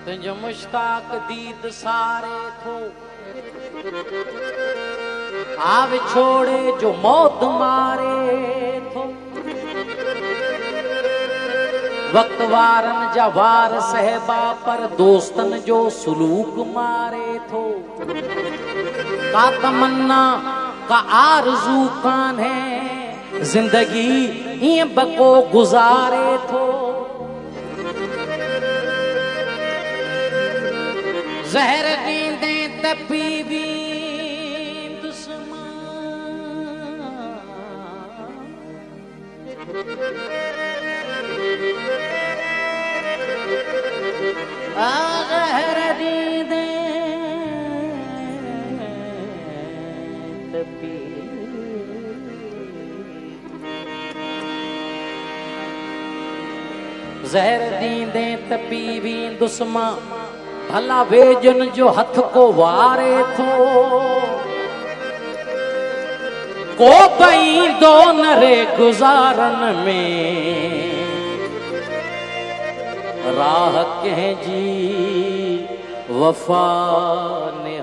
तुझ मुश्ताक दीद सारे थो आवे छोड़े जो मौत मारे थो वक्त वारन जा वार सहबा पर दोस्तन जो सुलूक मारे थो का तमन्ना का आरज़ू कान है जिंदगी ये बको गुजारे थो जहर नींदे तपीवी दुश्मन जहर नींदे जहर दींदे तपीवी दुश्मा भला वेजन जो हथ को वारे थो को पई दो नरे गुजारन में राह कह जी वफा ने